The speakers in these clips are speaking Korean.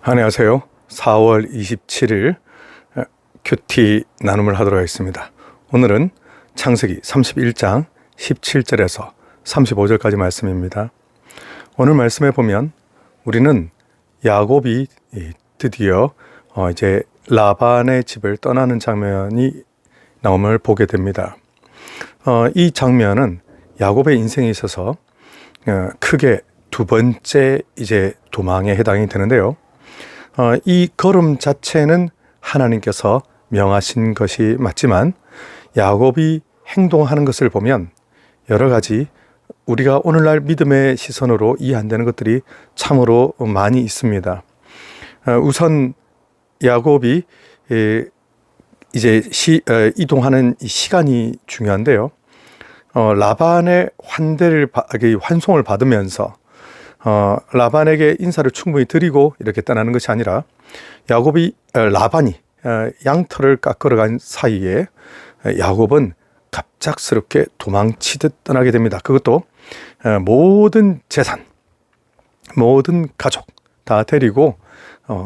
안녕하세요. 4월 27일 큐티 나눔을 하도록 하겠습니다. 오늘은 창세기 31장 17절에서 35절까지 말씀입니다. 오늘 말씀에 보면 우리는 야곱이 드디어 이제 라반의 집을 떠나는 장면이 나옴을 보게 됩니다. 이 장면은 야곱의 인생에 있어서 크게 두 번째 이제 도망에 해당이 되는데요. 이 걸음 자체는 하나님께서 명하신 것이 맞지만 야곱이 행동하는 것을 보면 여러 가지 우리가 오늘날 믿음의 시선으로 이해 안 되는 것들이 참으로 많이 있습니다. 우선 야곱이 이제 이동하는 시간이 중요한데요. 라반의 환송을 받으면서 라반에게 인사를 충분히 드리고 이렇게 떠나는 것이 아니라 라반이 양털을 깎으러 간 사이에 야곱은 갑작스럽게 도망치듯 떠나게 됩니다. 그것도 모든 재산, 모든 가족 다 데리고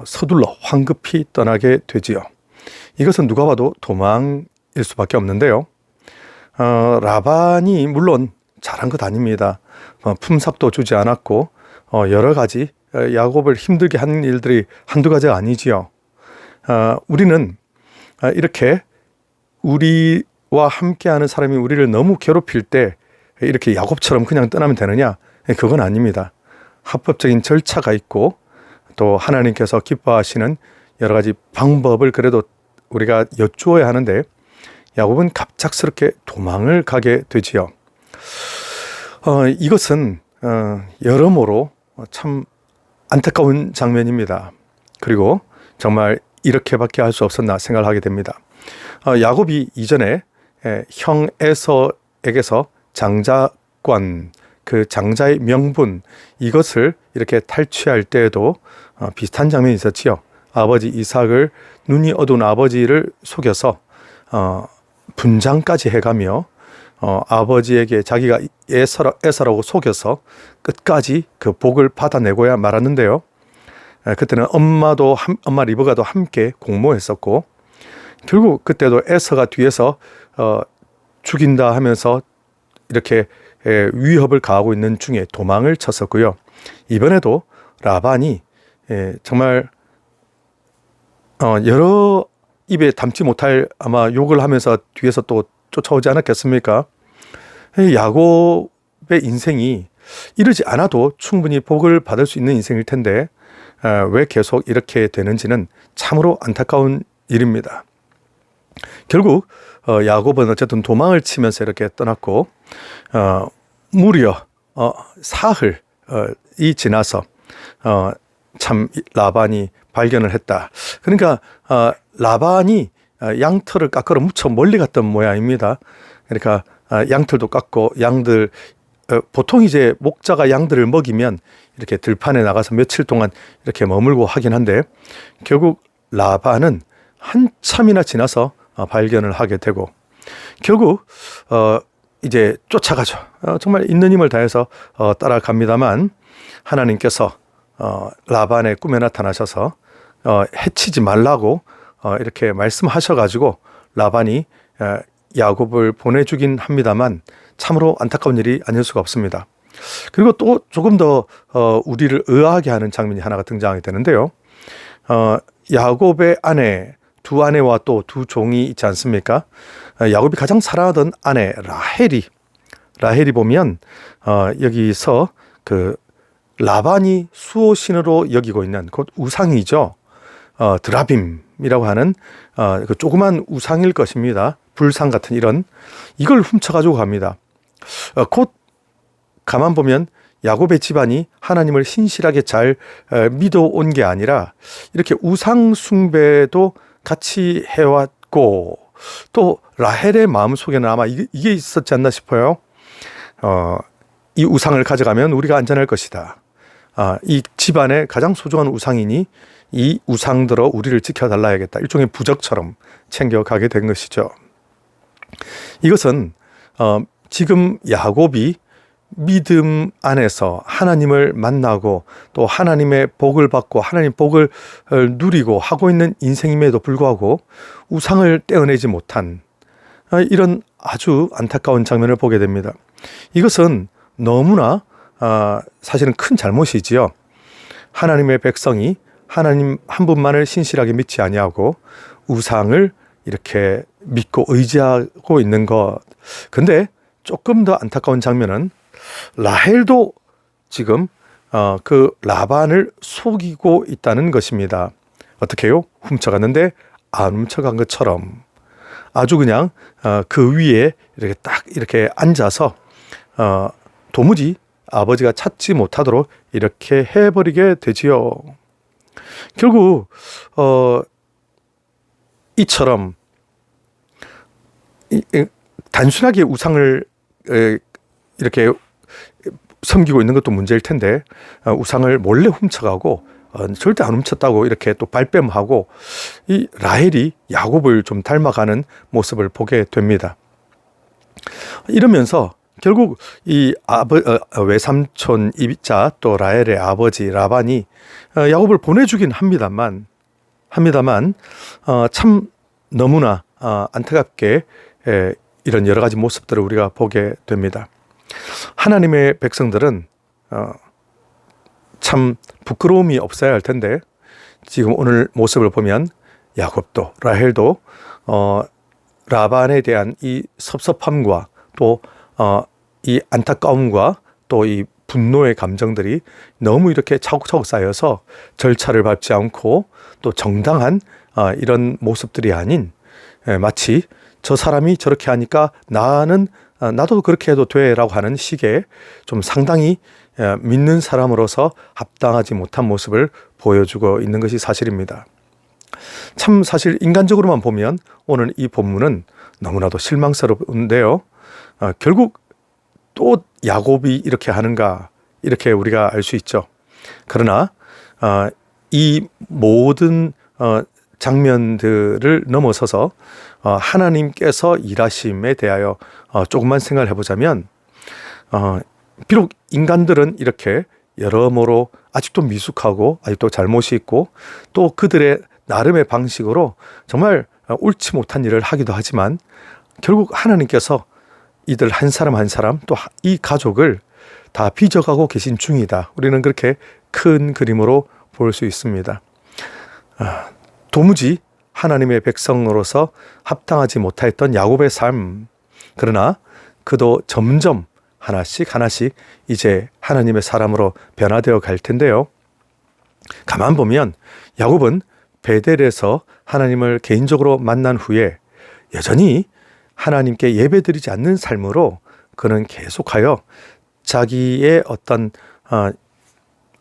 서둘러 황급히 떠나게 되지요. 이것은 누가 봐도 도망일 수밖에 없는데요. 라반이 물론 잘한 것 아닙니다. 품삯도 주지 않았고 여러 가지 야곱을 힘들게 하는 일들이 한두 가지가 아니지요. 우리는 이렇게 우리와 함께하는 사람이 우리를 너무 괴롭힐 때 이렇게 야곱처럼 그냥 떠나면 되느냐? 그건 아닙니다. 합법적인 절차가 있고 또 하나님께서 기뻐하시는 여러 가지 방법을 그래도 우리가 여쭈어야 하는데 야곱은 갑작스럽게 도망을 가게 되지요. 이것은 여러모로 참 안타까운 장면입니다. 그리고 정말 이렇게밖에 할 수 없었나 생각을 하게 됩니다. 야곱이 이전에 형 에서에게서 장자권, 그 장자의 명분 이것을 이렇게 탈취할 때에도 비슷한 장면이 있었지요. 아버지 이삭을 눈이 어두운 아버지를 속여서 분장까지 해가며 아버지에게 자기가 에서라고 속여서 끝까지 그 복을 받아내고야 말았는데요. 그때는 엄마 리브가도 함께 공모했었고 결국 그때도 에서가 뒤에서 죽인다 하면서 이렇게 위협을 가하고 있는 중에 도망을 쳤었고요. 이번에도 라반이 정말 여러 입에 담지 못할 아마 욕을 하면서 뒤에서 또 쫓아오지 않았겠습니까? 야곱의 인생이 이러지 않아도 충분히 복을 받을 수 있는 인생일 텐데 왜 계속 이렇게 되는지는 참으로 안타까운 일입니다. 결국 야곱은 어쨌든 도망을 치면서 이렇게 떠났고 무려 사흘이 지나서 참 라반이 발견을 했다. 그러니까 라반이 양털을 깎으러 무척 멀리 갔던 모양입니다. 그러니까 양털도 깎고 양들 보통 이제 목자가 양들을 먹이면 이렇게 들판에 나가서 며칠 동안 이렇게 머물고 하긴 한데 결국 라반은 한참이나 지나서 발견을 하게 되고 결국 이제 쫓아가죠. 정말 있는 힘을 다해서 따라갑니다만 하나님께서 라반의 꿈에 나타나셔서 해치지 말라고 이렇게 말씀하셔가지고 라반이 야곱을 보내주긴 합니다만 참으로 안타까운 일이 아닐 수가 없습니다. 그리고 또 조금 더 우리를 의아하게 하는 장면이 하나가 등장하게 되는데요. 야곱의 아내, 두 아내와 또 두 종이 있지 않습니까? 야곱이 가장 사랑하던 아내 라헬이 보면 여기서 그 라반이 수호신으로 여기고 있는 곧 우상이죠. 드라빔이라고 하는 그 조그만 우상일 것입니다. 불상 같은 이걸 훔쳐가지고 갑니다. 곧 가만 보면 야곱의 집안이 하나님을 신실하게 잘 믿어온 게 아니라 이렇게 우상 숭배도 같이 해왔고 또 라헬의 마음속에는 아마 이게 있었지 않나 싶어요. 이 우상을 가져가면 우리가 안전할 것이다. 이 집안의 가장 소중한 우상이니 이 우상들어 우리를 지켜달라야겠다. 일종의 부적처럼 챙겨가게 된 것이죠. 이것은 지금 야곱이 믿음 안에서 하나님을 만나고 또 하나님의 복을 받고 하나님 복을 누리고 하고 있는 인생임에도 불구하고 우상을 떼어내지 못한 이런 아주 안타까운 장면을 보게 됩니다. 이것은 너무나 사실은 큰 잘못이지요. 하나님의 백성이 하나님 한 분만을 신실하게 믿지 아니하고 우상을 이렇게 믿고 의지하고 있는 것. 근데 조금 더 안타까운 장면은 라헬도 지금 그 라반을 속이고 있다는 것입니다. 어떻게 해요? 훔쳐갔는데 안 훔쳐간 것처럼 아주 그냥 그 위에 이렇게 딱 이렇게 앉아서 도무지 아버지가 찾지 못하도록 이렇게 해버리게 되지요. 결국 이처럼 단순하게 우상을 이렇게 섬기고 있는 것도 문제일 텐데 우상을 몰래 훔쳐가고 절대 안 훔쳤다고 이렇게 또 발뺌하고 이 라헬이 야곱을 좀 닮아가는 모습을 보게 됩니다. 이러면서 결국 이 외삼촌이자 또 라헬의 아버지 라반이 야곱을 보내주긴 합니다만 참 너무나 안타깝게 이런 여러 가지 모습들을 우리가 보게 됩니다. 하나님의 백성들은 참 부끄러움이 없어야 할 텐데 지금 오늘 모습을 보면 야곱도 라헬도 라반에 대한 이 섭섭함과 또 이 안타까움과 또 이 분노의 감정들이 너무 이렇게 차곡차곡 쌓여서 절차를 밟지 않고 또 정당한 이런 모습들이 아닌 마치 저 사람이 저렇게 하니까 나도 그렇게 해도 돼라고 하는 식의 좀 상당히 믿는 사람으로서 합당하지 못한 모습을 보여주고 있는 것이 사실입니다. 참 사실 인간적으로만 보면 오늘 이 본문은 너무나도 실망스러운데요. 결국 또 야곱이 이렇게 하는가 이렇게 우리가 알 수 있죠. 그러나 이 모든 장면들을 넘어서서 하나님께서 일하심에 대하여 조금만 생각을 해보자면 비록 인간들은 이렇게 여러모로 아직도 미숙하고 아직도 잘못이 있고 또 그들의 나름의 방식으로 정말 옳지 못한 일을 하기도 하지만 결국 하나님께서 이들 한 사람 한 사람 또 이 가족을 다 빚어가고 계신 중이다. 우리는 그렇게 큰 그림으로 볼 수 있습니다. 도무지 하나님의 백성으로서 합당하지 못했던 야곱의 삶. 그러나 그도 점점 하나씩 이제 하나님의 사람으로 변화되어 갈 텐데요. 가만 보면 야곱은 베델에서 하나님을 개인적으로 만난 후에 여전히 하나님께 예배드리지 않는 삶으로 그는 계속하여 자기의 어떤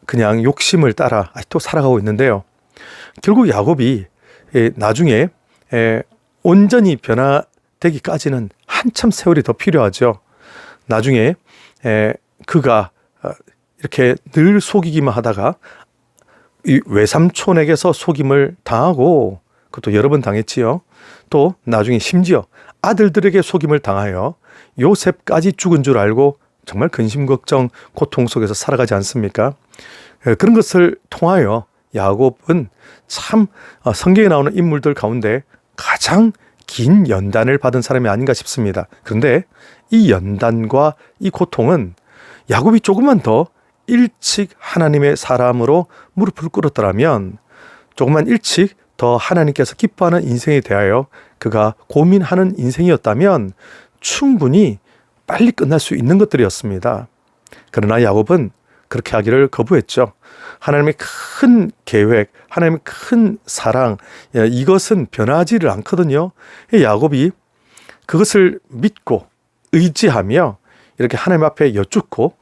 그냥 욕심을 따라 아직도 살아가고 있는데요. 결국 야곱이 나중에 온전히 변화되기까지는 한참 세월이 더 필요하죠. 나중에 그가 이렇게 늘 속이기만 하다가 이 외삼촌에게서 속임을 당하고 그것도 여러 번 당했지요. 또 나중에 심지어 아들들에게 속임을 당하여 요셉까지 죽은 줄 알고 정말 근심 걱정 고통 속에서 살아가지 않습니까? 그런 것을 통하여 야곱은 참 성경에 나오는 인물들 가운데 가장 긴 연단을 받은 사람이 아닌가 싶습니다. 그런데 이 연단과 이 고통은 야곱이 조금만 더 일찍 하나님의 사람으로 무릎을 꿇었더라면 조금만 일찍 더 하나님께서 기뻐하는 인생에 대하여 그가 고민하는 인생이었다면 충분히 빨리 끝날 수 있는 것들이었습니다. 그러나 야곱은 그렇게 하기를 거부했죠. 하나님의 큰 계획, 하나님의 큰 사랑, 이것은 변하지를 않거든요. 야곱이 그것을 믿고 의지하며 이렇게 하나님 앞에 여쭙고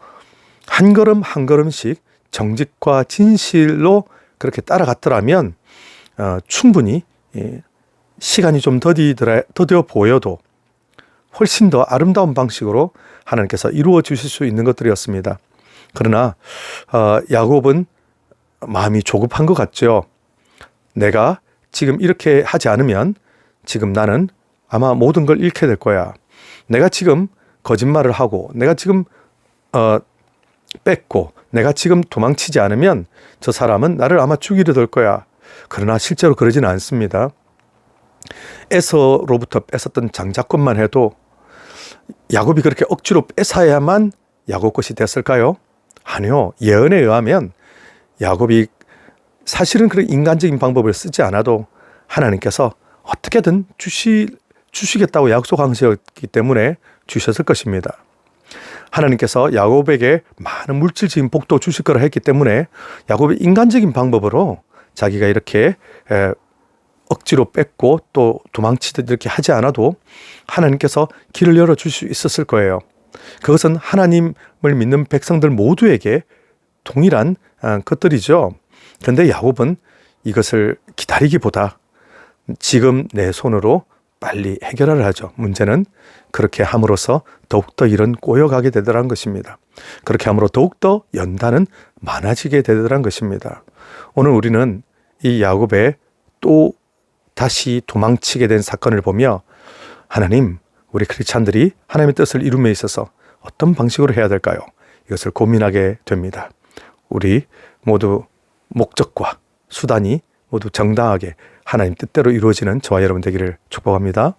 한 걸음 한 걸음씩 정직과 진실로 그렇게 따라갔더라면 충분히 시간이 좀 더뎌 보여도 훨씬 더 아름다운 방식으로 하나님께서 이루어 주실 수 있는 것들이었습니다. 그러나 야곱은 마음이 조급한 것 같죠. 내가 지금 이렇게 하지 않으면 지금 나는 아마 모든 걸 잃게 될 거야. 내가 지금 거짓말을 하고 내가 지금 뺏고 내가 지금 도망치지 않으면 저 사람은 나를 아마 죽이려 들 거야. 그러나 실제로 그러지는 않습니다. 에서로부터 뺏었던 장자권만 해도 야곱이 그렇게 억지로 뺏어야만 야곱 것이 됐을까요? 아니요. 예언에 의하면 야곱이 사실은 그런 인간적인 방법을 쓰지 않아도 하나님께서 어떻게든 주시겠다고 약속하셨기 때문에 주셨을 것입니다. 하나님께서 야곱에게 많은 물질적인 복도 주실 거라 했기 때문에 야곱이 인간적인 방법으로 자기가 이렇게 억지로 뺏고 또 도망치듯 이렇게 하지 않아도 하나님께서 길을 열어줄 수 있었을 거예요. 그것은 하나님을 믿는 백성들 모두에게 동일한 것들이죠. 그런데 야곱은 이것을 기다리기보다 지금 내 손으로 빨리 해결을 하죠. 문제는 그렇게 함으로써 더욱더 일은 꼬여가게 되더란 것입니다. 그렇게 함으로 더욱더 연단은 많아지게 되더란 것입니다. 오늘 우리는 이 야곱의 또 다시 도망치게 된 사건을 보며 하나님, 우리 크리스찬들이 하나님의 뜻을 이룸에 있어서 어떤 방식으로 해야 될까요? 이것을 고민하게 됩니다. 우리 모두 목적과 수단이 모두 정당하게 하나님 뜻대로 이루어지는 저와 여러분 되기를 축복합니다.